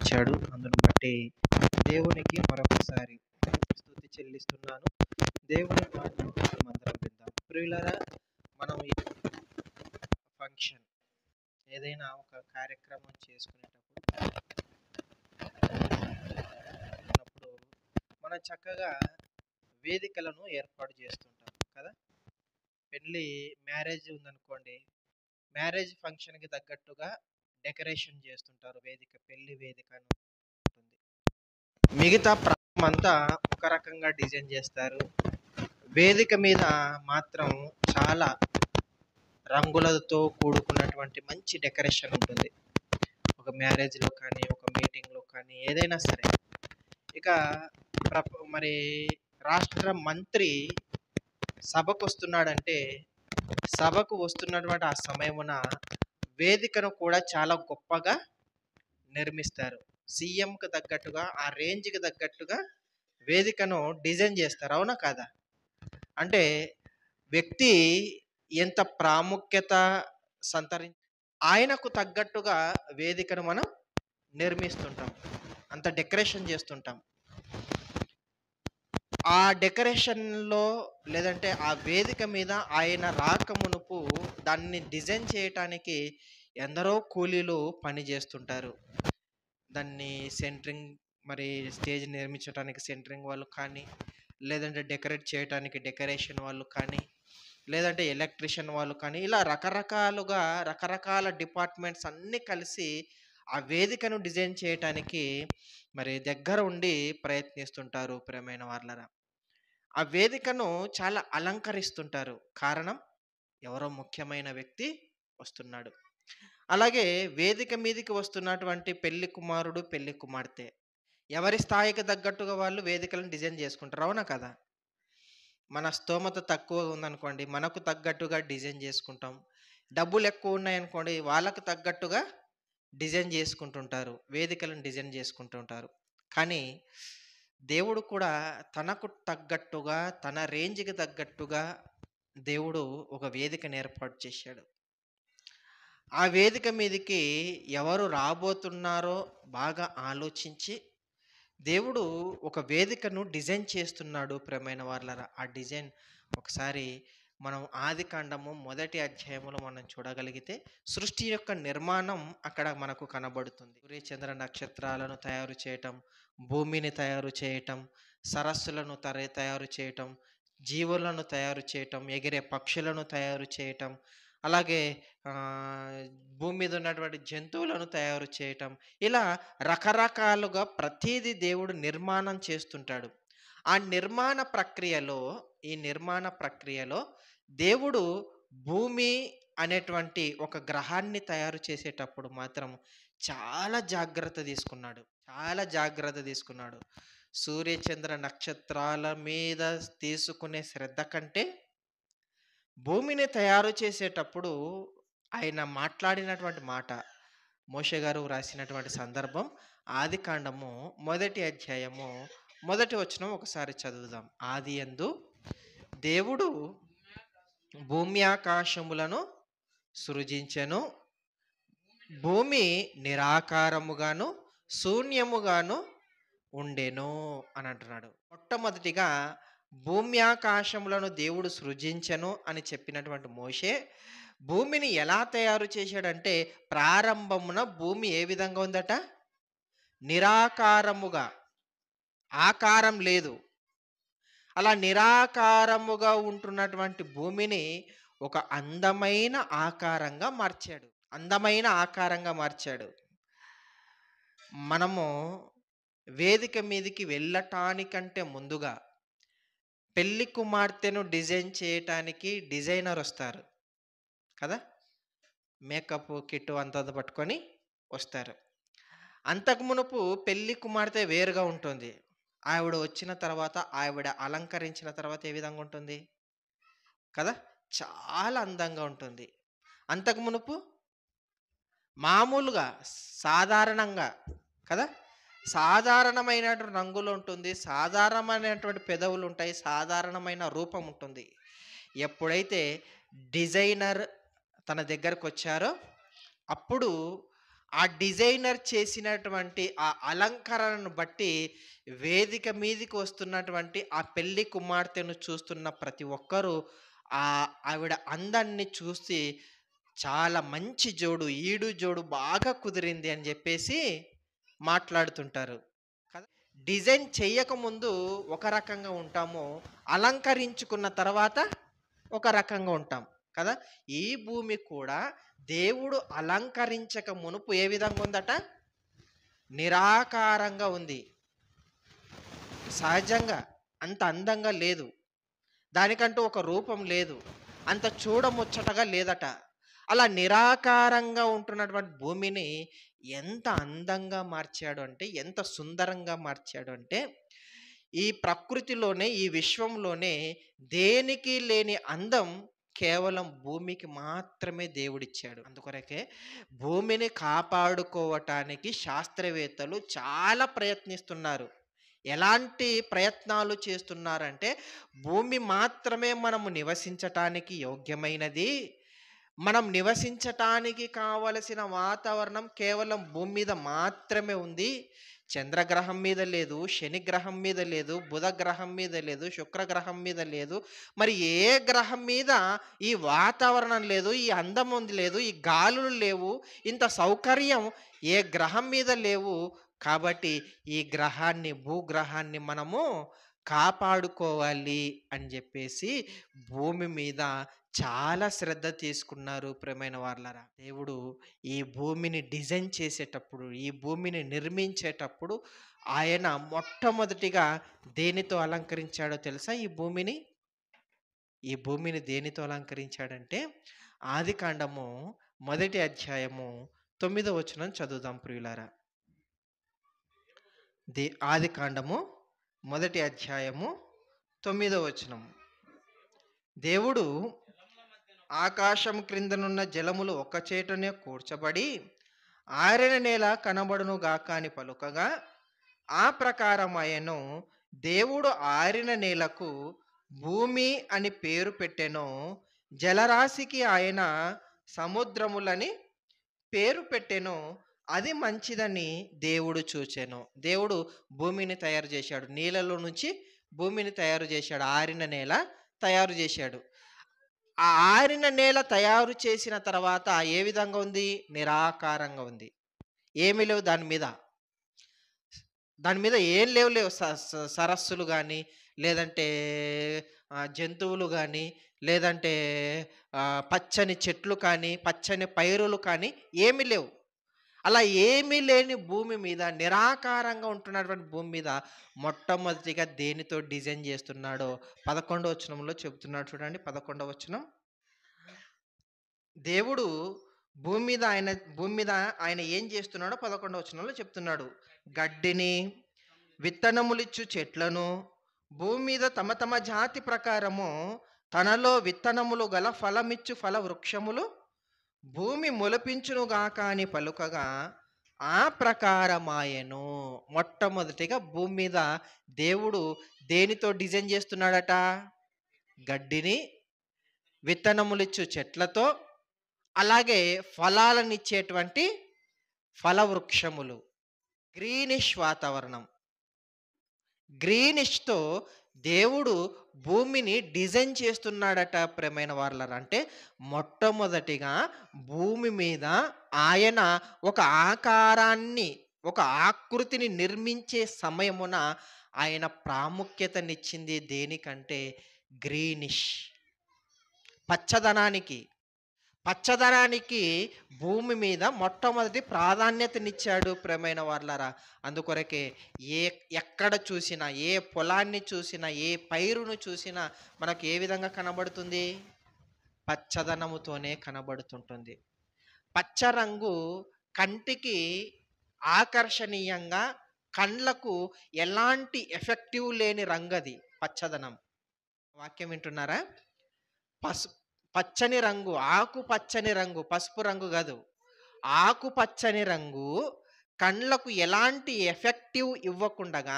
ఇచ్చాడు. అందును బట్టి దేవునికి మరొకసారి స్తుతి చెల్లిస్తున్నాను. దేవుని మాటలు మనమందరం విందాం. ప్రియులారా, మనం ఈ ఫంక్షన్ ఏదైనా ఒక కార్యక్రమం చేసుకునేటప్పుడు మనం చక్కగా వేదికలను ఏర్పాటు చేస్తుంటాం కదా. మ్యారేజ్ ఉందనుకోండి, మ్యారేజ్ ఫంక్షన్కి తగ్గట్టుగా డెకరేషన్ చేస్తుంటారు. పెళ్లి వేదికను ఉంటుంది. మిగతా ప్రాంతం అంతా ఒక రకంగా డిజైన్ చేస్తారు. వేదిక మీద మాత్రం చాలా రంగులతో కూడుకున్నటువంటి మంచి డెకరేషన్ ఉంటుంది. ఒక మ్యారేజ్లో కానీ, ఒక మీటింగ్లో కానీ, ఏదైనా సరే. ఇక మరి రాష్ట్ర మంత్రి సభకు వస్తున్నాడంటే, సభకు వస్తున్నటువంటి ఆ సమయమున వేదికను కూడా చాలా గొప్పగా నిర్మిస్తారు. సీఎంకి తగ్గట్టుగా, ఆ రేంజ్కి తగ్గట్టుగా వేదికను డిజైన్ చేస్తారు. అవునా కాదా? అంటే వ్యక్తి ఎంత ప్రాముఖ్యత ఆయనకు తగ్గట్టుగా వేదికను మనం నిర్మిస్తుంటాం, అంత డెకరేషన్ చేస్తుంటాం. ఆ డెకరేషన్లో లేదంటే ఆ వేదిక మీద ఆయన రాకమునుపు దాన్ని డిజైన్ చేయటానికి ఎందరో కూలీలు పని చేస్తుంటారు. దాన్ని సెంటరింగ్, మరి స్టేజ్ నిర్మించడానికి సెంటరింగ్ వాళ్ళు కానీ, లేదంటే డెకరేట్ చేయడానికి డెకరేషన్ వాళ్ళు కానీ, లేదంటే ఎలక్ట్రీషియన్ వాళ్ళు కానీ, ఇలా రకరకాల డిపార్ట్మెంట్స్ అన్నీ కలిసి ఆ వేదికను డిజైన్ చేయటానికి మరి దగ్గర ఉండి ప్రయత్నిస్తుంటారు. ప్రియమైన వాళ్ళరా, ఆ వేదికను చాలా అలంకరిస్తుంటారు. కారణం, ఎవరో ముఖ్యమైన వ్యక్తి వస్తున్నాడు. అలాగే వేదిక మీదకి వస్తున్నటువంటి పెళ్లి కుమారుడు, పెళ్లి కుమార్తె ఎవరి స్థాయికి తగ్గట్టుగా వాళ్ళు వేదికలను డిజైన్ చేసుకుంటారు. అవునా కదా? మన స్తోమత తక్కువ ఉందనుకోండి, మనకు తగ్గట్టుగా డిజైన్ చేసుకుంటాం. డబ్బులు ఎక్కువ ఉన్నాయనుకోండి, వాళ్ళకు తగ్గట్టుగా డిజైన్ చేసుకుంటుంటారు, వేదికలను డిజైన్ చేసుకుంటుంటారు. కానీ దేవుడు కూడా తనకు తగ్గట్టుగా, తన రేంజ్కి తగ్గట్టుగా దేవుడు ఒక వేదికను ఏర్పాటు చేశాడు. ఆ వేదిక మీదకి ఎవరు రాబోతున్నారో బాగా ఆలోచించి దేవుడు ఒక వేదికను డిజైన్ చేస్తున్నాడు. ప్రియమైన వాళ్ళరా, ఆ డిజైన్ ఒకసారి మనం ఆదికాండము 1వ అధ్యాయంలో మనం చూడగలిగితే సృష్టి యొక్క నిర్మాణం అక్కడ మనకు కనబడుతుంది. సూర్యచంద్ర నక్షత్రాలను తయారు చేయటం, భూమిని తయారు చేయటం, సరస్సులను తయారు చేయటం, జీవులను తయారు చేయటం, ఎగిరే పక్షులను తయారు చేయటం, అలాగే భూమి మీద ఉన్నటువంటి జంతువులను తయారు చేయటం, ఇలా రకరకాలుగా ప్రతిదీ దేవుడు నిర్మాణం చేస్తుంటాడు. ఈ నిర్మాణ ప్రక్రియలో దేవుడు భూమి అనేటువంటి ఒక గ్రహాన్ని తయారు చేసేటప్పుడు మాత్రం చాలా జాగ్రత్త తీసుకున్నాడు. సూర్యచంద్ర నక్షత్రాల మీద తీసుకునే శ్రద్ధ కంటే భూమిని తయారు చేసేటప్పుడు ఆయన మాట్లాడినటువంటి మాట, మోషే గారు రాసినటువంటి సందర్భం ఆదికాండము 1వ అధ్యాయము 1వ వచనం ఒకసారి చదువుదాం. ఆదియందు దేవుడు భూమి ఆకాశములను సృజించెను, భూమి నిరాకారముగాను శూన్యముగాను ఉండెను అని అంటున్నాడు. మొట్టమొదటిగా భూమి ఆకాశములను దేవుడు సృజించెను అని చెప్పినటువంటి మోషే భూమిని ఎలా తయారు చేశాడంటే, ప్రారంభమున భూమి ఏ విధంగా ఉందట? నిరాకారముగా, ఆకారం లేదు. అలా నిరాకారముగా ఉంటున్నటువంటి భూమిని ఒక అందమైన ఆకారంగా మార్చాడు. మనము వేదిక మీదకి వెళ్ళటానికంటే ముందుగా పెళ్లి కుమార్తెను డిజైన్ చేయటానికి డిజైనర్ వస్తారు కదా. మేకప్ కిట్ అంతా పట్టుకొని వస్తారు. అంతకు మునుపు పెళ్లి కుమార్తె వేరుగా ఉంటుంది. ఆవిడ వచ్చిన తర్వాత, ఆవిడ అలంకరించిన తర్వాత ఏ విధంగా ఉంటుంది కదా? చాలా అందంగా ఉంటుంది. అంతకు మునుపు మామూలుగా సాధారణంగా కదా, సాధారణమైనటువంటి రంగులు ఉంటుంది, సాధారణమైనటువంటి పెదవులు ఉంటాయి, సాధారణమైన రూపం ఉంటుంది. ఎప్పుడైతే డిజైనర్ తన దగ్గరకు వచ్చారో అప్పుడు ఆ డిజైనర్ చేసినటువంటి ఆ అలంకరణను బట్టి వేదిక మీదికి వస్తున్నటువంటి ఆ పెళ్లి కుమార్తెను చూస్తున్న ప్రతి ఒక్కరూ ఆవిడ అందాన్ని చూసి చాలా మంచి జోడు, ఈడు జోడు బాగా కుదిరింది అని చెప్పేసి మాట్లాడుతుంటారు కదా. డిజైన్ చేయకముందు ఒక రకంగా ఉంటాము, అలంకరించుకున్న తర్వాత ఒక రకంగా ఉంటాం కదా. ఈ భూమి కూడా దేవుడు అలంకరించక మునుపు ఏ విధంగా ఉందట? నిరాకారంగా ఉంది. సహజంగా అంత అందంగా లేదు, దానికంటూ ఒక రూపం లేదు, అంత చూడముచ్చటగా లేదట. అలా నిరాకారంగా ఉంటున్నటువంటి భూమిని ఎంత అందంగా మార్చాడు అంటే, ఎంత సుందరంగా మార్చాడు అంటే, ఈ ప్రకృతిలోనే, ఈ విశ్వంలోనే దేనికి లేని అందం కేవలం భూమికి మాత్రమే దేవుడిచ్చాడు. అందుకొరకే భూమిని కాపాడుకోవటానికి శాస్త్రవేత్తలు చాలా ప్రయత్నిస్తున్నారు. ఎలాంటి ప్రయత్నాలు చేస్తున్నారంటే, భూమి మాత్రమే మనము నివసించటానికి యోగ్యమైనది, మనం నివసించటానికి కావలసిన వాతావరణం కేవలం భూమి మీద మాత్రమే ఉంది. చంద్రగ్రహం మీద లేదు, శని గ్రహం మీద లేదు, బుధ గ్రహం మీద లేదు, శుక్రగ్రహం మీద లేదు. మరి ఏ గ్రహం మీద ఈ వాతావరణం లేదు, ఈ అందం ఉంది లేదు, ఈ గాలులు లేవు, ఇంత సౌకర్యం ఏ గ్రహం మీద లేవు. కాబట్టి ఈ గ్రహాన్ని, భూగ్రహాన్ని మనము కాపాడుకోవాలి అని చెప్పేసి భూమి మీద చాలా శ్రద్ధ తీసుకున్నారు ప్రియమైన వాళ్ళరా. దేవుడు ఈ భూమిని డిజైన్ చేసేటప్పుడు, ఈ భూమిని నిర్మించేటప్పుడు ఆయన మొట్టమొదటిగా దేనితో అలంకరించాడో తెలుసా? ఈ భూమిని దేనితో అలంకరించాడంటే, ఆది కాండము 1వ అధ్యాయము 9వ వచనం చదువుదాం ప్రియులారా. ఆది కాండము 1వ అధ్యాయము 9వ వచనం. దేవుడు ఆకాశం క్రిందనున్న జలములు ఒక్కచేటనే కూర్చబడి ఆరిన నేల కనబడును గాక అని పలుకగా, ఆ ప్రకారమాయను. దేవుడు ఆరిన నేలకు భూమి అని పేరు పెట్టెను, జలరాశికి ఆయన సముద్రములని పేరు పెట్టెను. అది మంచిదని దేవుడు చూచెను. దేవుడు భూమిని తయారు చేశాడు, నీళ్ళలో నుంచి భూమిని తయారు చేశాడు, ఆరిన నేల తయారు చేశాడు. ఆ ఆరిన నేల తయారు చేసిన తర్వాత ఏ విధంగా ఉంది? నిరాకారంగా ఉంది. ఏమీ లేవు దాని మీద. దాని మీద ఏం లేవు సరస్సులు కానీ, లేదంటే జంతువులు కానీ, లేదంటే పచ్చని చెట్లు కానీ, పచ్చని పైరులు కానీ ఏమీ లేవు. అలా ఏమీ లేని భూమి మీద, నిరాకారంగా ఉంటున్నటువంటి భూమి మీద మొట్టమొదటిగా దేనితో డిజైన్ చేస్తున్నాడో 11వ వచనంలో చెబుతున్నాడు. చూడండి 11వ వచనం. దేవుడు భూమి మీద ఆయన ఏం చేస్తున్నాడో 11వ వచనంలో చెప్తున్నాడు. గడ్డిని, విత్తనములిచ్చు చెట్లను, భూమి మీద తమ తమ జాతి ప్రకారము తనలో విత్తనములు గల ఫలమిచ్చు ఫల వృక్షములు భూమి మొలపించునుగాక అని పలుకగా, ఆ ప్రకారమాయను. మొట్టమొదటిగా భూమి మీద దేవుడు దేనితో డిజైన్ చేస్తున్నాడట? గడ్డిని, విత్తనములిచ్చు చెట్లతో, అలాగే ఫలాలనిచ్చేటువంటి ఫలవృక్షములు, గ్రీనిష్ వాతావరణం, గ్రీనిష్తో దేవుడు భూమిని డిజైన్ చేస్తున్నాడట ప్రియమైన వాళ్ళరా. అంటే మొట్టమొదటిగా భూమి మీద ఆయన ఒక ఆకారాన్ని, ఒక ఆకృతిని నిర్మించే సమయమున ఆయన ప్రాముఖ్యతనిచ్చింది దేనికంటే గ్రీనిష్, పచ్చదనానికి. పచ్చదనానికి భూమి మీద మొట్టమొదటి ప్రాధాన్యతనిచ్చాడు ప్రియమైన వాళ్ళరా. అందుకొరకే ఎక్కడ చూసినా, ఏ పొలాన్ని చూసినా, ఏ పైరును చూసినా మనకు ఏ విధంగా కనబడుతుంది? పచ్చదనముతోనే కనబడుతుంటుంది. పచ్చ రంగు కంటికి ఆకర్షణీయంగా, కండ్లకు ఎలాంటి ఎఫెక్టివ్ లేని రంగు అది పచ్చదనం. వాక్యం వింటున్నారా? పచ్చని రంగు, ఆకుపచ్చని రంగు, పసుపు రంగు కాదు, ఆకుపచ్చని రంగు కండ్లకు ఎలాంటి ఎఫెక్టివ్ ఇవ్వకుండగా,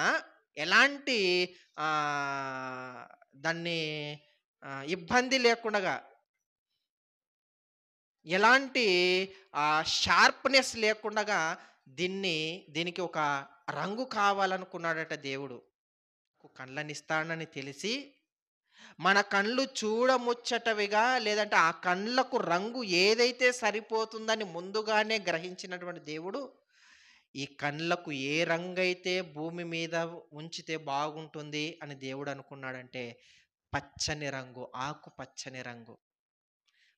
ఎలాంటి దాన్ని ఇబ్బంది లేకుండా, ఎలాంటి షార్ప్‌నెస్ లేకుండగా దీనికి ఒక రంగు కావాలనుకున్నాడట దేవుడు. కళ్ళనిస్తానని తెలిసి, మన కళ్ళు చూడముచ్చటవిగా లేదంటే ఆ కళ్ళకు రంగు ఏదైతే సరిపోతుందని ముందుగానే గ్రహించినటువంటి దేవుడు, ఈ కళ్ళకు ఏ రంగైతే భూమి మీద ఉంచితే బాగుంటుంది అని దేవుడు అనుకున్నాడంటే, పచ్చని రంగు, ఆకుపచ్చని రంగు.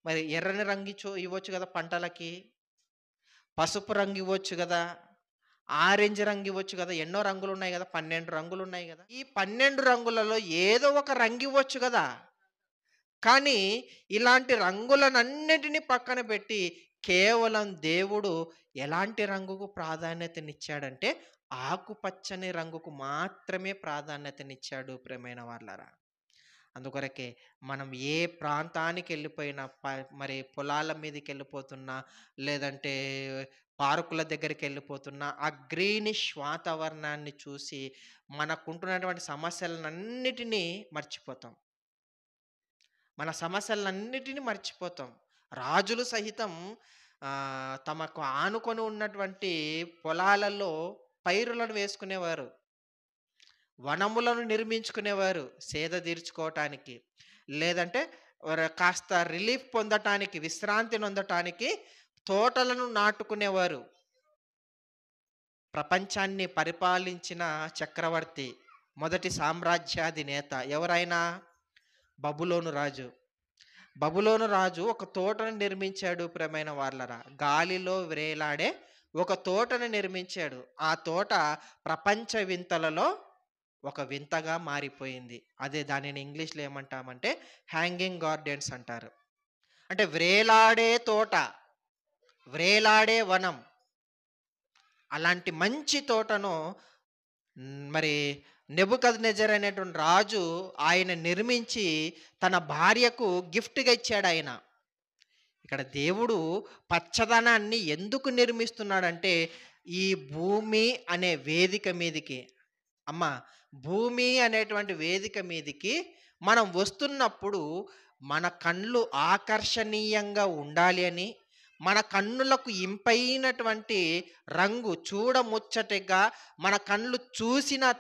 మరి ఎర్రని రంగు ఇవ్వచ్చు గదా పంటలకి. పసుపు రంగు ఇవ్వచ్చు గదా! ఆరెంజ్ రంగు ఇవ్వచ్చు గదా! ఎన్నో రంగులున్నాయి గదా! 12 రంగులున్నాయి గదా! ఈ 12 రంగులలో ఏదో ఒక రంగు ఇవ్వచ్చు గదా! కానీ ఇలాంటి రంగులనన్నిటిని పక్కన పెట్టి కేవలం దేవుడు ఎలాంటి రంగుకు ప్రాధాన్యతనిచ్చాడంటే, ఆకుపచ్చని రంగుకు మాత్రమే ప్రాధాన్యతనిచ్చాడు ప్రియమైన వాళ్ళారా. అందుకొరకే మనం ఏ ప్రాంతానికెళ్ళిపోయినా మరి పొలాల మీదకెళ్ళిపోతున్నా, లేదంటే పార్కుల దగ్గరికెళ్ళిపోతున్నా, ఆ గ్రీనిష్ వాతావరణాన్ని చూసి మనకుంటున్నటువంటి సమస్యలనన్నిటినీ మర్చిపోతాం. మన సమస్యలన్నిటిని మర్చిపోతాం. రాజులు సహితం తమకు ఆనుకొని ఉన్నటువంటి పొలాలలో పైరులను వేసుకునేవారు. వనములను నిర్మించుకునేవారు సేద తీర్చుకోవటానికి. లేదంటే కాస్త రిలీఫ్ పొందటానికి, విశ్రాంతి నొందటానికి తోటలను నాటుకునేవారు. ప్రపంచాన్ని పరిపాలించిన చక్రవర్తి, మొదటి సామ్రాజ్యాధినేత ఎవరైనా? బబులోను రాజు. బబులోను రాజు ఒక తోటను నిర్మించాడు ప్రియమైన వాళ్ళరా. గాలిలో వ్రేలాడే ఒక తోటను నిర్మించాడు. ఆ తోట ప్రపంచ వింతలలో ఒక వింతగా మారిపోయింది. అదే దానిని ఇంగ్లీష్‌లో ఏమంటామంటే హ్యాంగింగ్ గార్డెన్స్ అంటారు. అంటే వ్రేలాడే తోట, వ్రేలాడే వనం. అలాంటి మంచి తోటను మరి నెబుకద్నెజర్ అనేటువంటి రాజు ఆయన నిర్మించి తన భార్యకు గిఫ్ట్‌గా ఇచ్చాడాయన. ఇక్కడ దేవుడు పచ్చదనాన్ని ఎందుకు నిర్మిస్తున్నాడంటే, ఈ భూమి అనే వేదిక మీదికి అమ్మా, భూమి అనేటువంటి వేదిక మీదికి మనం వస్తున్నప్పుడు మన కళ్ళు ఆకర్షణీయంగా ఉండాలి అని, మన కన్నులకు ఇంపైనటువంటి రంగు చూడముచ్చటగా మన కళ్ళు చూసిన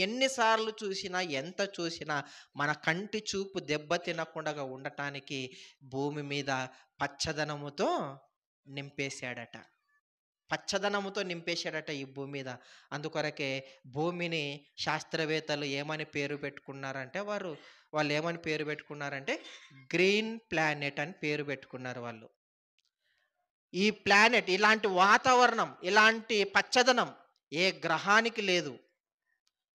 ఎన్నిసార్లు చూసినా, ఎంత చూసినా మన కంటి చూపు దెబ్బ తినకుండా ఉండటానికి భూమి మీద పచ్చదనముతో నింపేశాడట. పచ్చదనముతో నింపేశాడట ఈ భూమి మీద. అందుకొరకే భూమిని శాస్త్రవేత్తలు ఏమని పేరు పెట్టుకున్నారంటే, వాళ్ళు ఏమని పేరు పెట్టుకున్నారంటే గ్రీన్ ప్లానెట్ అని పేరు పెట్టుకున్నారు వాళ్ళు. ఈ ప్లానెట్, ఇలాంటి వాతావరణం, ఇలాంటి పచ్చదనం ఏ గ్రహానికి లేదు.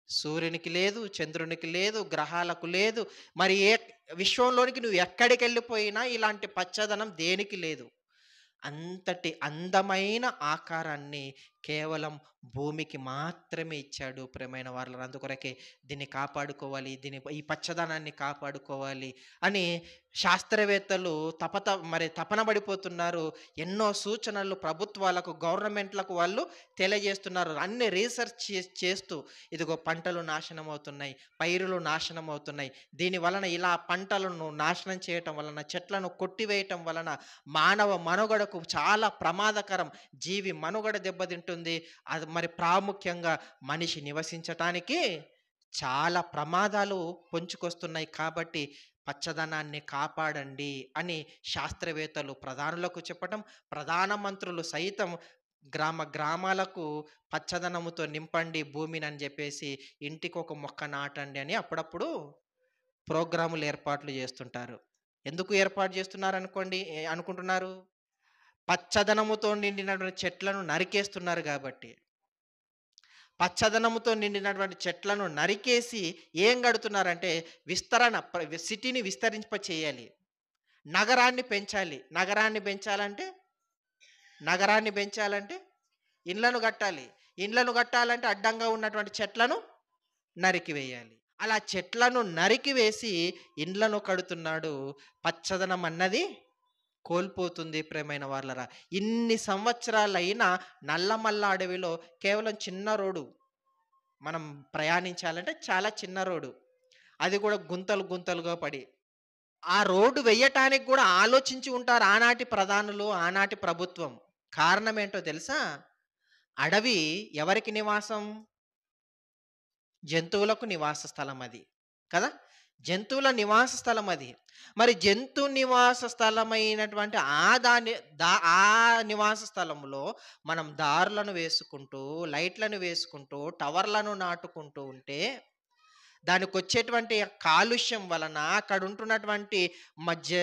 సూర్యునికి లేదు, చంద్రునికి లేదు, గ్రహాలకు లేదు. మరి ఏ విశ్వంలోనికి నువ్వు ఎక్కడికెళ్ళిపోయినా ఇలాంటి పచ్చదనం దేనికి లేదు. అంతటి అందమైన ఆకారాన్ని కేవలం భూమికి మాత్రమే ఇచ్చాడు ప్రియమైన వాళ్ళ. అందుకొరకే దీన్ని కాపాడుకోవాలి, ఈ పచ్చదనాన్ని కాపాడుకోవాలి అని శాస్త్రవేత్తలు తపన పడిపోతున్నారు. ఎన్నో సూచనలు ప్రభుత్వాలకు, గవర్నమెంట్లకు వాళ్ళు తెలియజేస్తున్నారు. అన్ని రీసెర్చ్ చేస్తూ ఇదిగో పంటలు నాశనం అవుతున్నాయి, పైరులు నాశనం అవుతున్నాయి. దీని వలన ఇలా పంటలను నాశనం చేయటం వలన, చెట్లను కొట్టివేయటం వలన మానవ మనుగడకు చాలా ప్రమాదకరం. జీవి మనుగడ దెబ్బతింటుంది. అది మరి ప్రాముఖ్యంగా మనిషి నివసించటానికి చాలా ప్రమాదాలు పొంచుకొస్తున్నాయి. కాబట్టి పచ్చదనాన్ని కాపాడండి అని శాస్త్రవేత్తలు ప్రధానులకు చెప్పటం, ప్రధానమంత్రులు సైతం గ్రామాలకు పచ్చదనముతో నింపండి భూమిని అని చెప్పేసి, ఇంటికొక మొక్క నాటండి అని అప్పుడప్పుడు ప్రోగ్రాములు ఏర్పాట్లు చేస్తుంటారు. ఎందుకు ఏర్పాటు చేస్తున్నారు అనుకుంటున్నారు? పచ్చదనముతో నిండినటువంటి చెట్లను నరికేస్తున్నారు కాబట్టి. పచ్చదనముతో నిండినటువంటి చెట్లను నరికేసి ఏం కడుతున్నారంటే సిటీని విస్తరింపచేయాలి. నగరాన్ని పెంచాలి. నగరాన్ని పెంచాలంటే ఇండ్లను కట్టాలి. ఇండ్లను కట్టాలంటే అడ్డంగా ఉన్నటువంటి చెట్లను నరికివేయాలి. అలా చెట్లను నరికివేసి ఇండ్లను కడుతున్నాడు. పచ్చదనం అన్నది కోల్పోతుంది ప్రియమైన వాళ్ళరా. ఇన్ని సంవత్సరాలైనా నల్లమల్ల అడవిలో కేవలం చిన్న రోడ్డు మనం ప్రయాణించాలంటే చాలా చిన్న రోడ్డు, అది కూడా గుంతలుగా పడి ఆ రోడ్డు వెయ్యటానికి కూడా ఆలోచించి ఉంటారు ఆనాటి ప్రధానులు, ఆనాటి ప్రభుత్వం. కారణం ఏంటో తెలుసా? అడవి ఎవరికి నివాసం? జంతువులకు నివాస స్థలం అది. కదా! జంతువుల నివాస స్థలం అది. మరి జంతు నివాస స్థలమైనటువంటి ఆ నివాస స్థలంలో మనం దారులను వేసుకుంటూ, లైట్‌లను వేసుకుంటూ, టవర్‌లను నాటుకుంటూ ఉంటే, దానికొచ్చేటువంటి కాలుష్యం వలన, అక్కడుంటున్నటువంటి మధ్య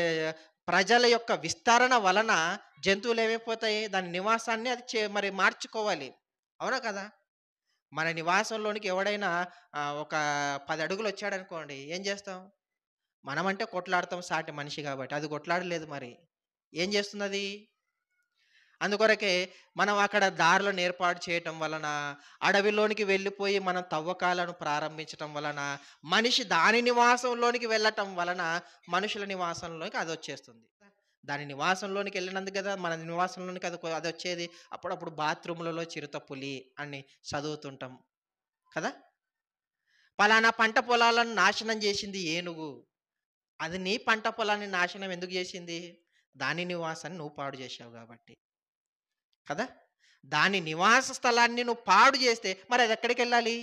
ప్రజల యొక్క విస్తరణ వలన జంతువులేమైపోతాయి? దాని నివాసాన్ని అది మరి మార్చుకోవాలి. అవునా కదా! మన నివాసంలోనికి ఎవడైనా ఒక 10 అడుగులొచ్చాడనుకోండి, ఏం చేస్తాం? మనమంటే కొట్లాడతాం సాటి మనిషి గాబట్టి. అది కొట్లాడలేదు మరి. ఏం చేస్తుందది? అందుకొరకే మనం అక్కడ దారులను ఏర్పాటు చేయటం వలన, అడవిలోనికి వెళ్ళిపోయి మనం తవ్వకాలను ప్రారంభించటం వలన, మనిషి దాని నివాసంలోనికి వెళ్ళటం వలన, మనుషుల నివాసంలోకి అదొచ్చేస్తుంది. దాని నివాసంలోనికి వెళ్ళినందుకు గదా! మన నివాసంలోనికి అదొచ్చేది. అప్పుడప్పుడు బాత్రూములలో చిరుతపులి అని చదువుతుంటాం. కదా! పలానా పంట పొలాలను నాశనం చేసింది ఏనుగు. అది నీ పంట పొలాన్ని నాశనం ఎందుకు చేసింది? దాని నివాసాన్ని నువ్వు పాడు చేశావు గాబట్టి. కదా! దాని నివాస స్థలాన్ని నువ్వు పాడు చేస్తే మరి అది ఎక్కడికెళ్ళాలి?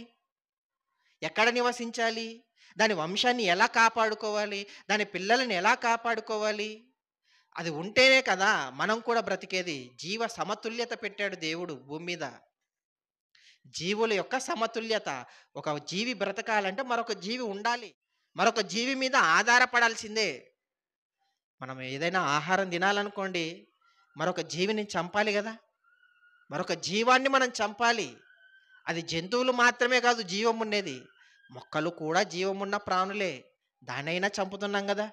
ఎక్కడ నివసించాలి? దాని వంశాన్ని ఎలా కాపాడుకోవాలి? దాని పిల్లలని ఎలా కాపాడుకోవాలి? అది ఉంటేనే కదా మనం కూడా బ్రతికేది. జీవ సమతుల్యత పెట్టాడు దేవుడు భూమి మీద. జీవుల యొక్క సమతుల్యత. ఒక జీవి బ్రతకాలంటే మరొక జీవి ఉండాలి. మరొక జీవి మీద ఆధారపడాల్సిందే. మనం ఏదైనా ఆహారం తినాలనుకోండి, మరొక జీవిని చంపాలి గదా! మరొక జీవాన్ని మనం చంపాలి. అది జంతువులు మాత్రమే కాదు జీవముండేది. మొక్కలు కూడా జీవమున్న ప్రాణులే. దాన్నైనా చంపుతున్నాం గదా!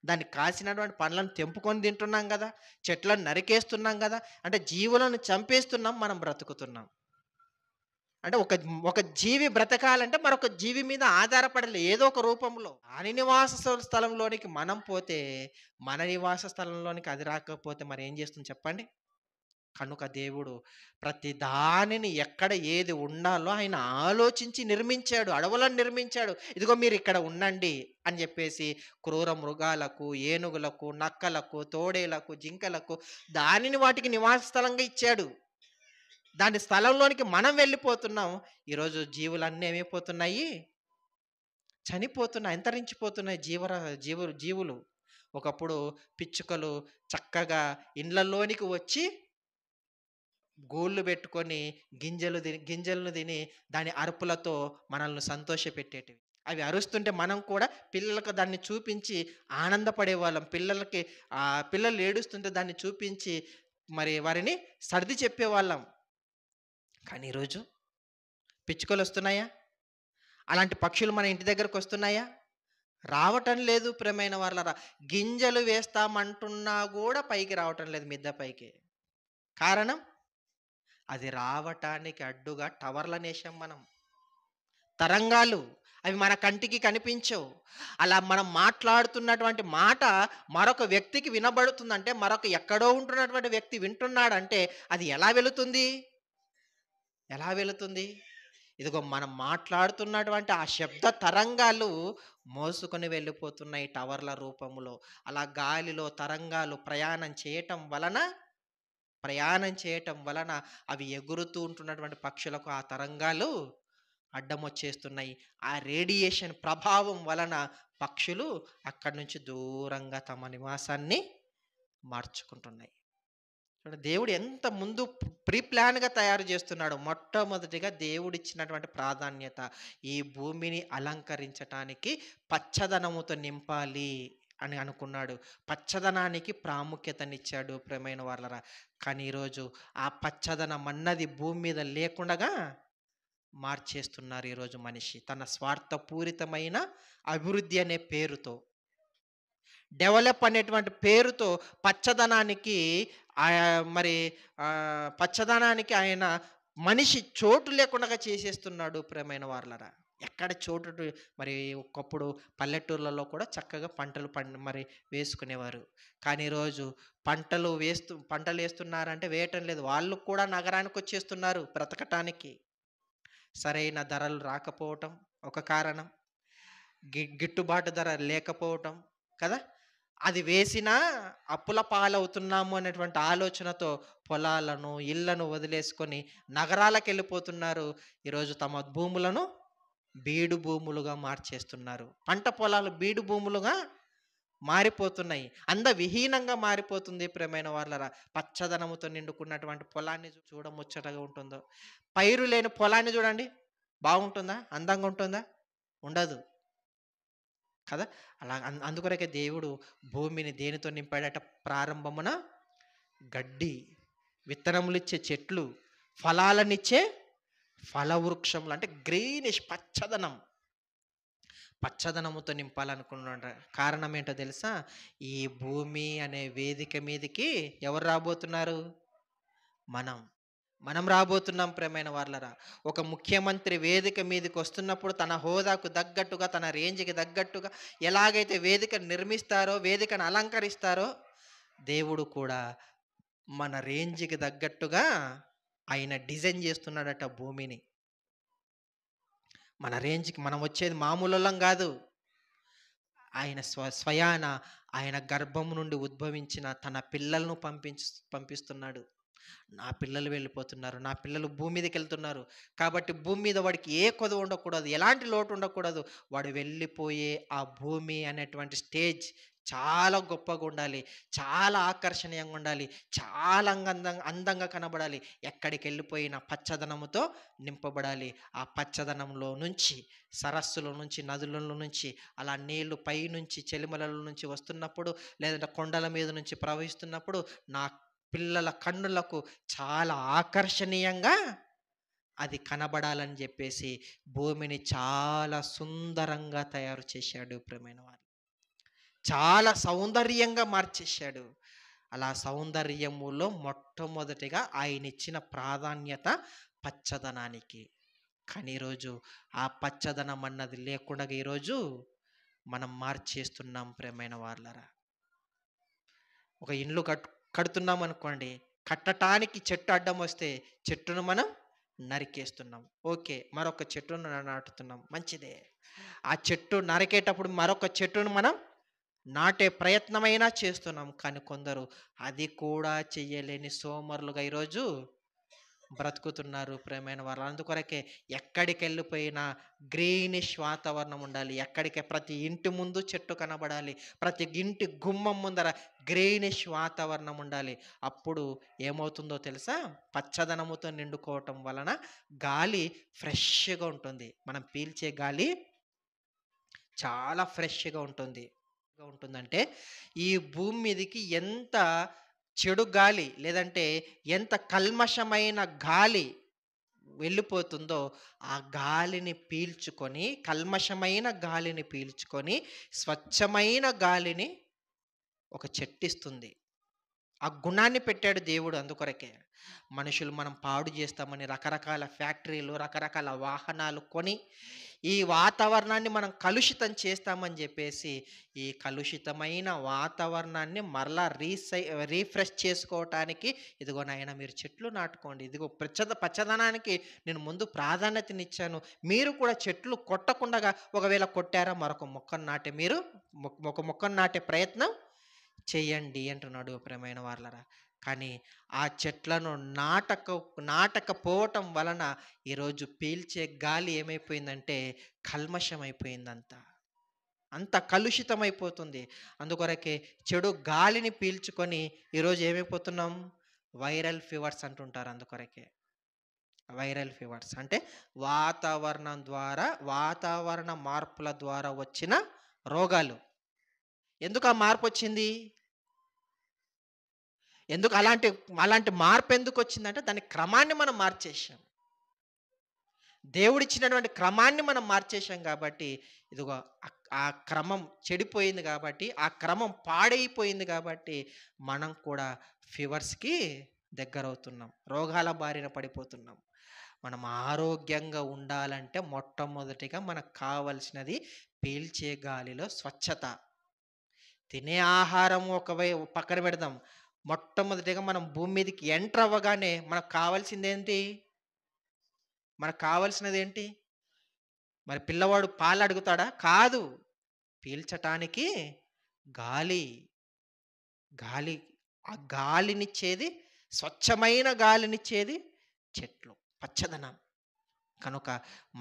దానికి కాసినటువంటి పండ్లను తెంపుకొని తింటున్నాం గదా! చెట్లను నరికేస్తున్నాం గదా! అంటే జీవులను చంపేస్తున్నాం, మనం బ్రతుకుతున్నాం. అంటే ఒక జీవి బ్రతకాలంటే మరొక జీవి మీద ఆధారపడాలి ఏదో ఒక రూపంలో. దాని నివాస స్థలంలోనికి మనం పోతే, మన నివాస స్థలంలోనికి అది రాకపోతే మరేం చేస్తుంది చెప్పండి? కనుక దేవుడు ప్రతి దానిని ఎక్కడ ఏది ఉండాలో ఆయన ఆలోచించి నిర్మించాడు. అడవులను నిర్మించాడు. ఇదిగో మీరిక్కడ ఉండండి అని చెప్పేసి క్రూర మృగాలకు, ఏనుగులకు, నక్కలకు, తోడేలకు, జింకలకు దానిని వాటికి నివాస స్థలంగా ఇచ్చాడు. దాని స్థలంలోనికి మనం వెళ్ళిపోతున్నాం. ఈరోజు జీవులన్నీ ఏమైపోతున్నాయి? చనిపోతున్నాయి, అంతరించిపోతున్నాయి జీవులు. ఒకప్పుడు పిచ్చుకలు చక్కగా ఇండ్లలోనికి వచ్చి గూళ్ళు పెట్టుకొని గింజలను తిని దాని అరుపులతో మనల్ని సంతోషపెట్టేటివి. అవి అరుస్తుంటే మనం కూడా పిల్లలకు దాన్ని చూపించి ఆనందపడేవాళ్ళం. పిల్లలు ఏడుస్తుంటే దాన్ని చూపించి మరి వారిని సర్ది చెప్పేవాళ్ళం. కానీ ఈరోజు పిచ్చుకలొస్తున్నాయా? అలాంటి పక్షులు మన ఇంటి దగ్గరకొస్తున్నాయా? రావటం లేదు ప్రియమైన వాళ్ళరా. గింజలు వేస్తామంటున్నా గూడా పైకి రావటం లేదు మిద్దె పైకి. కారణం? అది రావటానికి అడ్డుగా టవర్లనేసాం మనం. తరంగాలు. అవి మన కంటికి కనిపించవు. అలా మనం మాట్లాడుతున్నటువంటి మాట మరొక వ్యక్తికి వినబడుతుందంటే, మరొక ఎక్కడో ఉంటున్నటువంటి వ్యక్తి వింటున్నాడంటే అది ఎలా వెళుతుంది? ఎలా వెళుతుంది? ఇదిగో మనం మాట్లాడుతున్నటువంటి ఆ శబ్ద తరంగాలు మోసుకొని వెళ్ళిపోతున్నాయి టవర్ల రూపంలో. అలా గాలిలో తరంగాలు ప్రయాణం చేయటం వలన అవి ఎగురుతూ ఉంటున్నటువంటి పక్షులకు ఆ తరంగాలు అడ్డమొచ్చేస్తున్నాయి. ఆ రేడియేషన్ ప్రభావం వలన పక్షులు అక్కడి నుంచి దూరంగా తమ నివాసాన్ని మార్చుకుంటున్నాయి. చూడండి దేవుడు ఎంత ముందు ప్రీ ప్లాన్‌గా తయారు చేస్తున్నాడో. మొట్టమొదటిగా దేవుడిచ్చినటువంటి ప్రాధాన్యత ఈ భూమిని అలంకరించటానికి పచ్చదనముతో నింపాలి అని అనుకున్నాడు. పచ్చదనానికి ప్రాముఖ్యతనిచ్చాడు ప్రియమైన వాళ్ళరా. కానీ ఈరోజు ఆ పచ్చదనం అన్నది భూమి మీద లేకుండగా మార్చేస్తున్నారు ఈరోజు మనిషి. తన స్వార్థపూరితమైన అభివృద్ధి అనే పేరుతో, డెవలప్ అనేటువంటి పేరుతో పచ్చదనానికి మరి పచ్చదనానికి ఆయన మనిషి చోటు లేకుండా చేసేస్తున్నాడు ప్రియమైన వారలారా. ఎక్కడ మరి ఒకప్పుడు పల్లెటూర్లలో కూడా చక్కగా పంటలు మరి వేసుకునేవారు. కానీ ఈరోజు పంటలు వేస్తున్నారంటే వేయటం లేదు. వాళ్ళు కూడా నగరానికి వచ్చేస్తున్నారు బ్రతకటానికి. సరైన ధరలు రాకపోవటం ఒక కారణం. గిట్టుబాటు ధర లేకపోవటం కదా! అది వేసినా అప్పుల పాలవుతున్నాము అనేటువంటి ఆలోచనతో పొలాలను, ఇళ్ళను వదిలేసుకొని నగరాలకెళ్ళిపోతున్నారు. ఈరోజు తమ భూములను బీడు భూములుగా మార్చేస్తున్నారు. పంట పొలాలు బీడు భూములుగా మారిపోతున్నాయి. అందవిహీనంగా మారిపోతుంది ప్రియమైన వాళ్ళరా. పచ్చదనముతో నిండుకున్నటువంటి పొలాన్ని చూడముచ్చటగా ఉంటుందో. పైరు లేని పొలాన్ని చూడండి. బాగుంటుందా? అందంగా ఉంటుందా? ఉండదు. కదా! అలా అందుకొరకే దేవుడు భూమిని దేనితో నింపాడట? ప్రారంభమున గడ్డి, విత్తనములిచ్చే చెట్లు, ఫలాలనిచ్చే ఫలవృక్షములు, అంటే గ్రీనిష్ పచ్చదనం. పచ్చదనముతో నింపాలనుకున్నాడు. కారణం ఏంటో తెలుసా? ఈ భూమి అనే వేదిక మీదకి ఎవరు రాబోతున్నారు? మనం. మనం రాబోతున్నాం ప్రియమైన వాళ్ళరా. ఒక ముఖ్యమంత్రి వేదిక మీదకి వస్తున్నప్పుడు తన హోదాకు తగ్గట్టుగా, తన రేంజ్‌కి తగ్గట్టుగా ఎలాగైతే వేదికను నిర్మిస్తారో, వేదికను అలంకరిస్తారో, దేవుడు కూడా మన రేంజ్‌కి తగ్గట్టుగా ఆయన డిజైన్ చేస్తున్నాడట భూమిని. మన రేంజ్‌కి మనం వచ్చేది మామూలోళ్ళం కాదు. ఆయన స్వయాన ఆయన గర్భం నుండి ఉద్భవించిన తన పిల్లలను పంపిస్తున్నాడు. నా పిల్లలు వెళ్ళిపోతున్నారు. నా పిల్లలు భూమి మీదకెళ్తున్నారు. కాబట్టి భూమి మీద వాడికి ఏ కొదువ ఉండకూడదు. ఎలాంటి లోటు ఉండకూడదు. వాడు వెళ్ళిపోయే ఆ భూమి అనేటువంటి స్టేజ్ చాలా గొప్పగా ఉండాలి. చాలా ఆకర్షణీయంగా ఉండాలి. చాలా అందంగా కనబడాలి. ఎక్కడికెళ్ళిపోయినా పచ్చదనముతో నింపబడాలి. ఆ పచ్చదనంలో నుంచి, సరస్సుల నుంచి, నదుల నుంచి, అలా నీళ్లు పైనుంచి చెలిమలల నుంచి వస్తున్నప్పుడు, లేదంటే కొండల మీద నుంచి ప్రవహిస్తున్నప్పుడు నా పిల్లల కన్నులకు చాలా ఆకర్షణీయంగా అది కనబడాలని చెప్పేసి భూమిని చాలా సుందరంగా తయారు చేశాడు ప్రియమైన వారు. చాలా సౌందర్యంగా మార్చేశాడు. అలా సౌందర్యములో మొట్టమొదటిగా ఆయన ఇచ్చిన ప్రాధాన్యత పచ్చదనానికి. కానీ ఈరోజు ఆ పచ్చదనం అన్నది లేకుండా ఈరోజు మనం మార్చేస్తున్నాం ప్రియమైన వాళ్ళరా. ఒక ఇల్లు కడుతున్నాం అనుకోండి, కట్టటానికి చెట్టు అడ్డం వస్తే చెట్టును మనం నరికేస్తున్నాం. ఓకే, మరొక చెట్టును నాటుతున్నాం, మంచిదే. ఆ చెట్టు నరికేటప్పుడు మరొక చెట్టును మనం నాటే ప్రయత్నమైనా చేస్తున్నాం. కానీ కొందరు అది కూడా చెయ్యలేని సోమరులుగా ఈరోజు బ్రతుకుతున్నారు ప్రియమైన వారు. అందుకొరకే ఎక్కడికెళ్ళిపోయినా గ్రీనిష్ వాతావరణం ఉండాలి. ప్రతి ఇంటి ముందు చెట్టు కనబడాలి. ప్రతి ఇంటి గుమ్మం ముందర గ్రీనిష్ వాతావరణం ఉండాలి. అప్పుడు ఏమవుతుందో తెలుసా? పచ్చదనముతో నిండుకోవటం వలన గాలి ఫ్రెష్‌గా ఉంటుంది. మనం పీల్చే గాలి చాలా ఫ్రెష్‌గా ఉంటుంది. ఉంటుందంటే ఈ భూమి మీదకి ఎంత చెడు గాలి, లేదంటే ఎంత కల్మషమైన గాలి వెళ్ళిపోతుందో, ఆ గాలిని పీల్చుకొని, కల్మషమైన గాలిని పీల్చుకొని స్వచ్ఛమైన గాలిని ఒక చెట్టిస్తుంది. ఆ గుణాన్ని పెట్టాడు దేవుడు. అందుకొరకే మనుషులు మనం పాడు చేస్తామని రకరకాల ఫ్యాక్టరీలు, రకరకాల వాహనాలు కొని ఈ వాతావరణాన్ని మనం కలుషితం చేస్తామని చెప్పేసి ఈ కలుషితమైన వాతావరణాన్ని మరలా రీఫ్రెష్ చేసుకోవటానికి ఇదిగో నాయన మీరు చెట్లు నాటుకోండి, ఇదిగో పచ్చదనానికి నేను ముందు ప్రాధాన్యతనిచ్చాను, మీరు కూడా చెట్లు కొట్టకుండా, ఒకవేళ కొట్టారా మరొక మొక్కను నాటే మీరు ఒక మొక్కను నాటే ప్రయత్నం చేయండి అంటున్నాడు ప్రియమైన వాళ్ళరా. కానీ ఆ చెట్లను నాటకపోవటం వలన ఈరోజు పీల్చే గాలి ఏమైపోయిందంటే కల్మషమైపోయిందంతా, అంత కలుషితమైపోతుంది. అందుకొరకే చెడు గాలిని పీల్చుకొని ఈరోజు ఏమైపోతున్నాం? వైరల్ ఫీవర్స్ అంటుంటారు. అందుకొరకే వైరల్ ఫీవర్స్ అంటే వాతావరణ మార్పుల ద్వారా వచ్చిన రోగాలు. ఎందుకు ఆ మార్పు వచ్చింది? ఎందుకు అలాంటి మార్పు ఎందుకు వచ్చిందంటే దాని క్రమాన్ని మనం మార్చేసాం. దేవుడిచ్చినటువంటి క్రమాన్ని మనం మార్చేసాం కాబట్టి ఇదిగో ఆ క్రమం చెడిపోయింది కాబట్టి, ఆ క్రమం పాడైపోయింది కాబట్టి మనం కూడా ఫీవర్స్‌కి దగ్గరవుతున్నాం. రోగాల బారిన పడిపోతున్నాం. మనం ఆరోగ్యంగా ఉండాలంటే మొట్టమొదటిగా మనకు కావాల్సినది పీల్చే గాలిలో స్వచ్ఛత. తినే ఆహారం పక్కన పెడదాం. మొట్టమొదటిగా మనం భూమి మీదకి ఎంటర్ అవ్వగానే మనకు కావాల్సిందేంటి? మనకు కావాల్సినదేంటి? మరి పిల్లవాడు పాలు అడుగుతాడా? కాదు. పీల్చటానికి గాలి. గాలి, ఆ గాలినిచ్చేది, స్వచ్ఛమైన గాలినిచ్చేది చెట్లు, పచ్చదనం. కనుక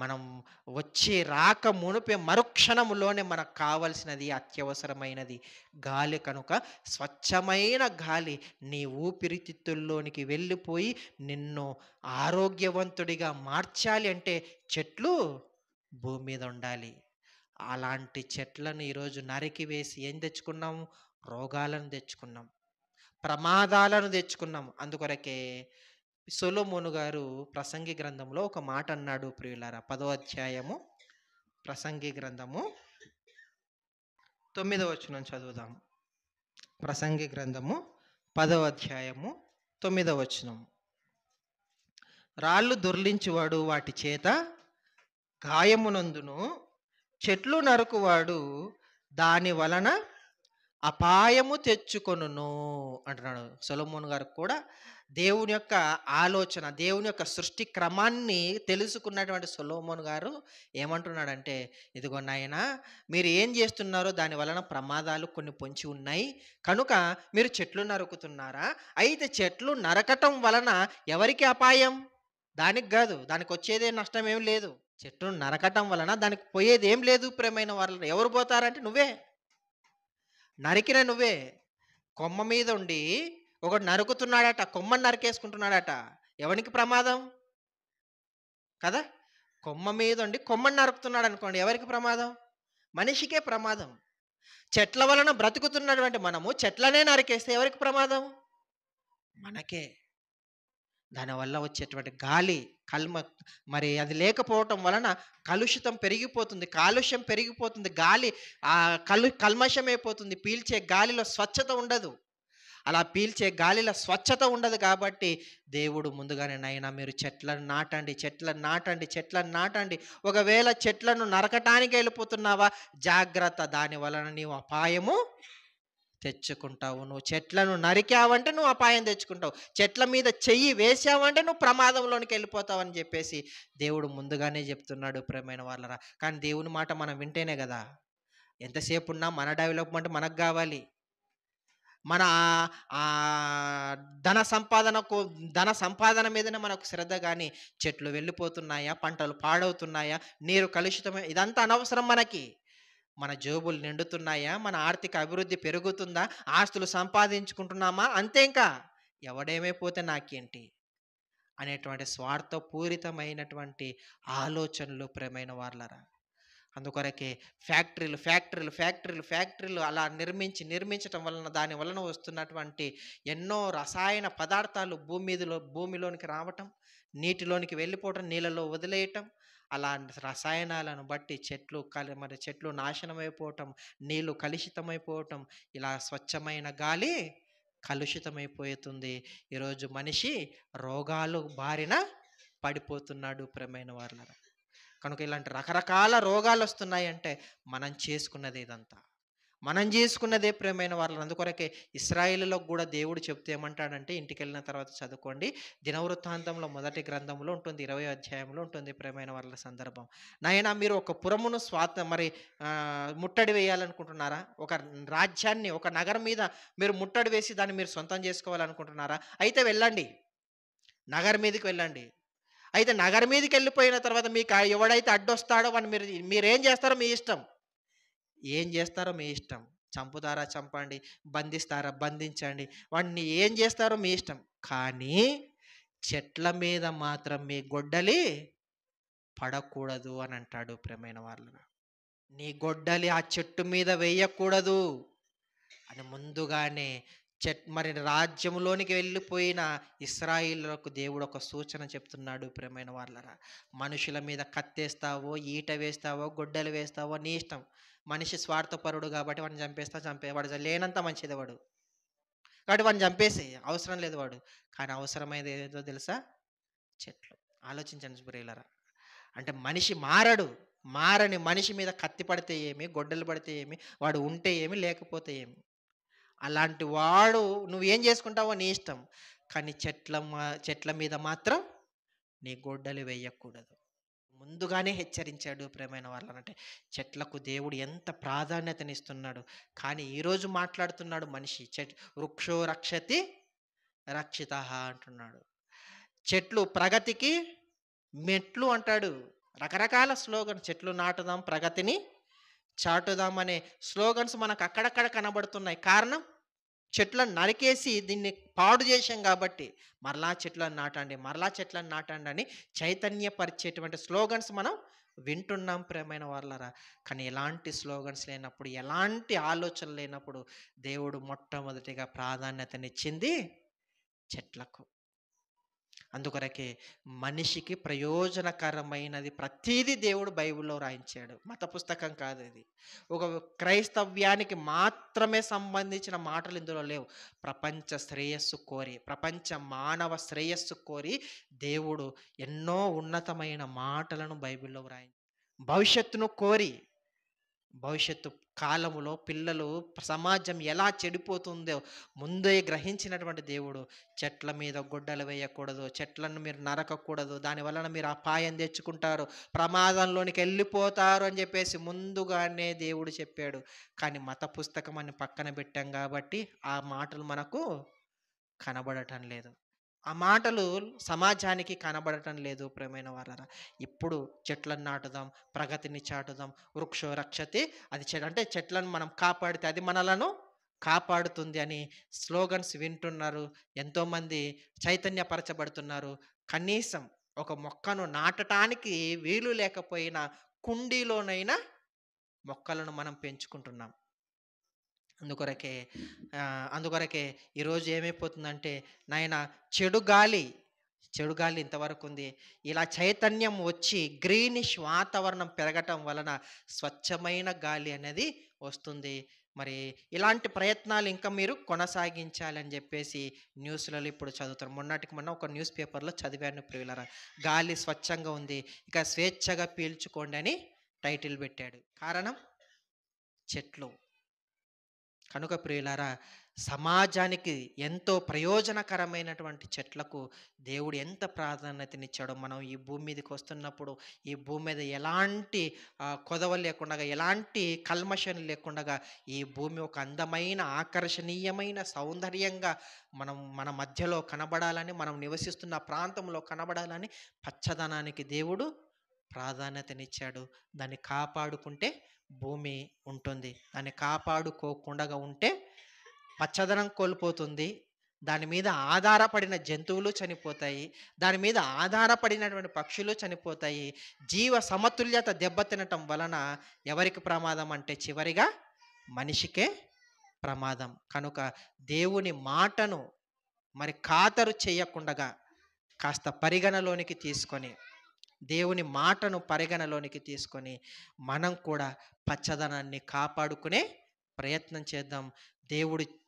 మనం వచ్చే రాక మునుపే మరుక్షణములోనే మనకు కావలసినది, అత్యవసరమైనది గాలి. కనుక స్వచ్ఛమైన గాలి నీ ఊపిరితిత్తుల్లోనికి వెళ్ళిపోయి నిన్ను ఆరోగ్యవంతుడిగా మార్చాలి అంటే చెట్లు భూమి మీద ఉండాలి. అలాంటి చెట్లను ఈరోజు నరికివేసి ఏం తెచ్చుకున్నాము? రోగాలను తెచ్చుకున్నాం, ప్రమాదాలను తెచ్చుకున్నాం. అందుకొరకే సొలొమోను గారు ప్రసంగి గ్రంథంలో ఒక మాట అన్నాడు ప్రియులారా. 10వ అధ్యాయము ప్రసంగి గ్రంథము 9వ వచనం చదువుదాం. ప్రసంగి గ్రంథము 10వ అధ్యాయము 9వ వచనం. రాళ్ళు దొర్లించువాడు వాటి చేత గాయమునందును, చెట్లు నరుకువాడు దాని వలన అపాయము తెచ్చుకొనును అంటున్నాడు. సొలొమోను గారు కూడా దేవుని యొక్క ఆలోచన, దేవుని యొక్క సృష్టి క్రమాన్ని తెలుసుకున్నటువంటి సొలొమోను గారు ఏమంటున్నాడంటే, ఇదిగో నాయనా, మీరు ఏం చేస్తున్నారో దాని వలన ప్రమాదాలు కొన్ని పొంచి ఉన్నాయి. కనుక మీరు చెట్లు నరుకుతున్నారా? అయితే చెట్లు నరకటం వలన ఎవరికి అపాయం? దానికి కాదు, దానికి వచ్చేదే నష్టం ఏం లేదు. చెట్లు నరకటం వలన దానికి పోయేది ఏం లేదు. ప్రేమైన వాళ్ళు ఎవరు పోతారంటే నువ్వే, నరికిన నువ్వే. కొమ్మ మీద ఉండి ఒకడు నరుకుతున్నాడట, కొమ్మని నరికేసుకుంటున్నాడట, ఎవరికి ప్రమాదం కదా? కొమ్మ మీద ఉండి కొమ్మని నరుకుతున్నాడు అనుకోండి, ఎవరికి ప్రమాదం? మనిషికే ప్రమాదం. చెట్ల వలన బ్రతుకుతున్నటువంటి మనము చెట్లనే నరికేస్తే ఎవరికి ప్రమాదం? మనకే. దానివల్ల వచ్చేటువంటి గాలి మరి అది లేకపోవటం వలన కలుషితం పెరిగిపోతుంది, కాలుష్యం పెరిగిపోతుంది, గాలి కల్మషమైపోతుంది, పీల్చే గాలిలో స్వచ్ఛత ఉండదు. అలా పీల్చే గాలిలో స్వచ్ఛత ఉండదు. కాబట్టి దేవుడు ముందుగానే, నైనా మీరు చెట్లను నాటండి, చెట్లను నాటండి, చెట్లను నాటండి. ఒకవేళ చెట్లను నరకటానికి వెళ్ళిపోతున్నావా, జాగ్రత్త, దాని వలన నీవు అపాయము తెచ్చుకుంటావు. నువ్వు చెట్లను నరికావంటే నువ్వు అపాయం తెచ్చుకుంటావు, చెట్ల మీద చెయ్యి వేసావంటే నువ్వు ప్రమాదంలోనికి వెళ్ళిపోతావు అని చెప్పేసి దేవుడు ముందుగానే చెప్తున్నాడు ప్రియమైన వాళ్ళరా. కానీ దేవుని మాట మనం వింటేనే కదా, ఎంతసేపు ఉన్నా మన డెవలప్మెంట్ మనకు కావాలి, మన ధన సంపాదన మీదనే మనకు శ్రద్ధ. కానీ చెట్లు వెళ్ళిపోతున్నాయా, పంటలు పాడవుతున్నాయా, నీరు కలుషితమై, ఇదంతా అనవసరం మనకి. మన జేబులు నిండుతున్నాయా, మన ఆర్థిక అభివృద్ధి పెరుగుతుందా, ఆస్తులు సంపాదించుకుంటున్నామా, అంతే. ఇంకా ఎవడేమైపోతే నాకేంటి అనేటువంటి స్వార్థపూరితమైనటువంటి ఆలోచనలు ప్రేమైన వాళ్ళరా. అందుకొరకే ఫ్యాక్టరీలు ఫ్యాక్టరీలు ఫ్యాక్టరీలు ఫ్యాక్టరీలు అలా నిర్మించటం వలన, దాని వలన వస్తున్నటువంటి ఎన్నో రసాయన పదార్థాలు భూమిలోనికి రావటం, నీటిలోనికి వెళ్ళిపోవటం, నీళ్ళలో వదిలేయటం, అలా రసాయనాలను బట్టి చెట్లు నాశనమైపోవటం, నీళ్లు కలుషితమైపోవటం, ఇలా స్వచ్ఛమైన గాలి కలుషితమైపోతుంది. ఈరోజు మనిషి రోగాలు బారిన పడిపోతున్నాడు ప్రియమైన వాళ్ళరా. కనుక ఇలాంటి రకరకాల రోగాలు వస్తున్నాయంటే మనం చేసుకున్నదే ప్రియమైన వాళ్ళు. అందుకొరకే ఇశ్రాయేలులో కూడా దేవుడు చెప్తే ఏమంటాడంటే, ఇంటికి వెళ్ళిన తర్వాత చదువుకోండి, దినవృత్తాంతంలో మొదటి గ్రంథంలో ఉంటుంది, 20వ అధ్యాయంలో ఉంటుంది ప్రియమైన వాళ్ళ సందర్భం. నాయనా, మీరు ఒక పురమును ముట్టడి వేయాలనుకుంటున్నారా? ఒక రాజ్యాన్ని, ఒక నగరం మీద మీరు ముట్టడి వేసి దాన్ని మీరు సొంతం చేసుకోవాలనుకుంటున్నారా? అయితే వెళ్ళండి, నగరం మీదకి వెళ్ళండి. అయితే నగరం మీదకి వెళ్ళిపోయిన తర్వాత మీకు ఎవడైతే అడ్డొస్తాడో వాడిని మీరేం చేస్తారో మీ ఇష్టం. ఏం చేస్తారో మీ ఇష్టం. చంపుతారా చంపండి, బంధిస్తారా బంధించండి, వాడిని ఏం చేస్తారో మీ ఇష్టం. కానీ చెట్ల మీద మాత్రం మీ గొడ్డలి పడకూడదు అని అంటాడు ప్రియమైన వాళ్ళ. నీ గొడ్డలి ఆ చెట్టు మీద వేయకూడదు అని ముందుగానే మరి రాజ్యంలోనికి వెళ్ళిపోయిన ఇశ్రాయేలులకు దేవుడు ఒక సూచన చెప్తున్నాడు ప్రియమైన వాళ్ళరా. మనుషుల మీద కత్తేస్తావో, ఈట వేస్తావో, గొడ్డలు వేస్తావో నీ ఇష్టం. మనిషి స్వార్థపరుడు కాబట్టి వాడిని వాడు లేనంత మంచిది వాడు, కాబట్టి వాడిని చంపేసి అవసరం లేదు వాడు. కానీ అవసరమైనది ఏదో తెలుసా? చెట్లు. ఆలోచించండి ప్రియులారా. అంటే మనిషి మారని మనిషి మీద కత్తి పడితే ఏమి, గొడ్డలు పడితే ఏమి, వాడు ఉంటే ఏమి, లేకపోతే ఏమి. అలాంటి వాడు నువ్వేం చేసుకుంటావో నీ ఇష్టం. కానీ చెట్ల మీద మాత్రం నీ గొడ్డలి వేయకూడదు. ముందుగానే హెచ్చరించాడు ప్రియమైన వాళ్ళనంటే. చెట్లకు దేవుడు ఎంత ప్రాధాన్యతనిస్తున్నాడు. కానీ ఈరోజు మాట్లాడుతున్నాడు మనిషి. వృక్షో రక్షతి రక్షితః అంటున్నాడు. చెట్లు ప్రగతికి మెట్లు అంటాడు. రకరకాల స్లోగన్, చెట్లు నాటుదాం, ప్రగతిని చాటుదాం అనే స్లోగన్స్ మనకు అక్కడక్కడ కనబడుతున్నాయి. కారణం, చెట్లను నరికేసి దీన్ని పాడు చేశాం కాబట్టి, మరలా చెట్లను నాటండి, మరలా చెట్లను నాటండి అని చైతన్యపరిచేటువంటి స్లోగన్స్ మనం వింటున్నాం ప్రియమైన వాళ్ళరా. కానీ ఎలాంటి స్లోగన్స్ లేనప్పుడు, ఎలాంటి ఆలోచన లేనప్పుడు దేవుడు మొట్టమొదటిగా ప్రాధాన్యతనిచ్చింది చెట్లకు. అందుకొరకే మనిషికి ప్రయోజనకరమైనది ప్రతీది దేవుడు బైబిల్లో రాయించాడు. మత పుస్తకం కాదు ఇది. ఒక క్రైస్తవ్యానికి మాత్రమే సంబంధించిన మాటలు ఇందులో లేవు. ప్రపంచ శ్రేయస్సు కోరి, ప్రపంచ మానవ శ్రేయస్సు కోరి దేవుడు ఎన్నో ఉన్నతమైన మాటలను బైబిల్లో రాయించాడు. భవిష్యత్తును కోరి, భవిష్యత్తు కాలములో పిల్లలు, సమాజం ఎలా చెడిపోతుందో ముందే గ్రహించినటువంటి దేవుడు, చెట్ల మీద గుడ్డలు వేయకూడదు, చెట్లను మీరు నరకకూడదు, దాని వలన మీరు అపాయం తెచ్చుకుంటారు, ప్రమాదంలోనికి వెళ్ళిపోతారు అని చెప్పేసి ముందుగానే దేవుడు చెప్పాడు. కానీ మత పుస్తకం అని పక్కన పెట్టాం కాబట్టి ఆ మాటలు మనకు కనబడటం లేదు. ఆ మాటలు సమాజానికి కనబడటం లేదు ప్రియమైన వారరా. ఇప్పుడు చెట్లను నాటుదాం, ప్రగతిని చాటుదాం, వృక్షో రక్షతి, అది అంటే చెట్లను మనం కాపాడితే అది మనలను కాపాడుతుంది అని స్లోగన్స్ వింటున్నారు. ఎంతోమంది చైతన్యపరచబడుతున్నారు. కనీసం ఒక మొక్కను నాటడానికి వీలు లేకపోయినా కుండీలోనైనా మొక్కలను మనం పెంచుకుంటున్నాం. అందుకొరకే ఈరోజు ఏమైపోతుందంటే, నాయన చెడు గాలి ఇంతవరకు ఉంది. ఇలా చైతన్యం వచ్చి గ్రీనిష్ వాతావరణం పెరగటం వలన స్వచ్ఛమైన గాలి అనేది వస్తుంది. మరి ఇలాంటి ప్రయత్నాలు ఇంకా మీరు కొనసాగించాలని చెప్పేసి న్యూస్లలో ఇప్పుడు చదువుతారు. మొన్నటికి మొన్న ఒక న్యూస్ పేపర్లో చదివాను ప్రియులరా. గాలి స్వచ్ఛంగా ఉంది, ఇక స్వేచ్ఛగా పీల్చుకోండి అని టైటిల్ పెట్టాడు. కారణం చెట్లు. కనుక ప్రియులారా, సమాజానికి ఎంతో ప్రయోజనకరమైనటువంటి చెట్లకు దేవుడు ఎంత ప్రాధాన్యతనిచ్చాడో మనం ఈ భూమి మీదకి వస్తున్నప్పుడు, ఈ భూమి మీద ఎలాంటి కొదవ లేకుండా, ఎలాంటి కల్మషం లేకుండా ఈ భూమి ఒక అందమైన, ఆకర్షణీయమైన, సౌందర్యంగా మన మధ్యలో కనబడాలని, మనం నివసిస్తున్న ప్రాంతంలో కనబడాలని పచ్చదనానికి దేవుడు ప్రాధాన్యతనిచ్చాడు. దాన్ని కాపాడుకుంటే భూమి ఉంటుంది, దాన్ని కాపాడుకోకుండా ఉంటే పచ్చదనం కోల్పోతుంది, దాని మీద ఆధారపడిన జంతువులు చనిపోతాయి, దాని మీద ఆధారపడినటువంటి పక్షులు చనిపోతాయి. జీవ సమతుల్యత దెబ్బతినటం వలన ఎవరికి ప్రమాదం అంటే చివరిగా మనిషికే ప్రమాదం. కనుక దేవుని మాటను మరి ఖాతరు చేయకుండా కాస్త పరిగణలోనికి తీసుకొని, దేవుని మాటను పరిగణలోనికి తీసుకొని మనం కూడా పచ్చదనాన్ని కాపాడుకునే ప్రయత్నం చేద్దాం.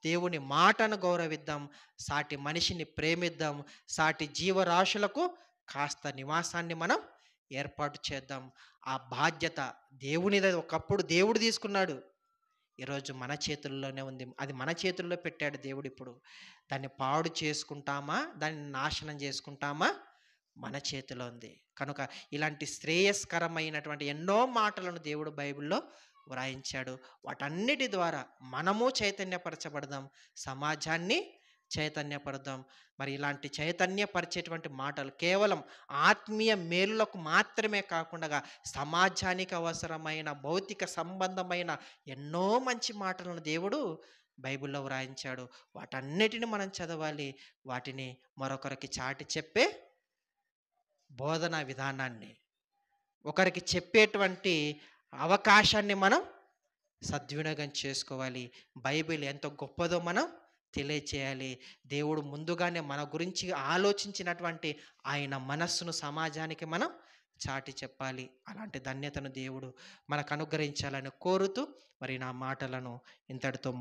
దేవుని మాటను గౌరవిద్దాం, సాటి మనిషిని ప్రేమిద్దాం, సాటి జీవరాశులకు కాస్త నివాసాన్ని మనం ఏర్పాటు చేద్దాం. ఆ బాధ్యత దేవునిది. ఒకప్పుడు దేవుడు తీసుకున్నాడు, ఈరోజు మన చేతుల్లోనే ఉంది. అది మన చేతుల్లో పెట్టాడు దేవుడు. ఇప్పుడు దాన్ని పాడు చేసుకుంటామా, దాన్ని నాశనం చేసుకుంటామా, మన చేతిలో ఉంది. కనుక ఇలాంటి శ్రేయస్కరమైనటువంటి ఎన్నో మాటలను దేవుడు బైబిల్లో వ్రాయించాడు. వాటన్నిటి ద్వారా మనము చైతన్యపరచబడదాం, సమాజాన్ని చైతన్యపడదాం. మరి ఇలాంటి చైతన్యపరిచేటువంటి మాటలు కేవలం ఆత్మీయ మేలులకు మాత్రమే కాకుండా సమాజానికి అవసరమైన భౌతిక సంబంధమైన ఎన్నో మంచి మాటలను దేవుడు బైబిల్లో వ్రాయించాడు. వాటన్నిటిని మనం చదవాలి. వాటిని మరొకరికి చాటి చెప్పే బోధనా విధానాన్ని, ఒకరికి చెప్పేటువంటి అవకాశాన్ని మనం సద్వినియోగం చేసుకోవాలి. బైబిల్ ఎంత గొప్పదో మనం తెలియచేయాలి. దేవుడు ముందుగానే మన గురించి ఆలోచించినటువంటి ఆయన మనస్సును సమాజానికి మనం చాటి చెప్పాలి. అలాంటి ధన్యతను దేవుడు మనకు అనుగ్రహించాలని కోరుతూ మరి నా మాటలను ఇంతటితో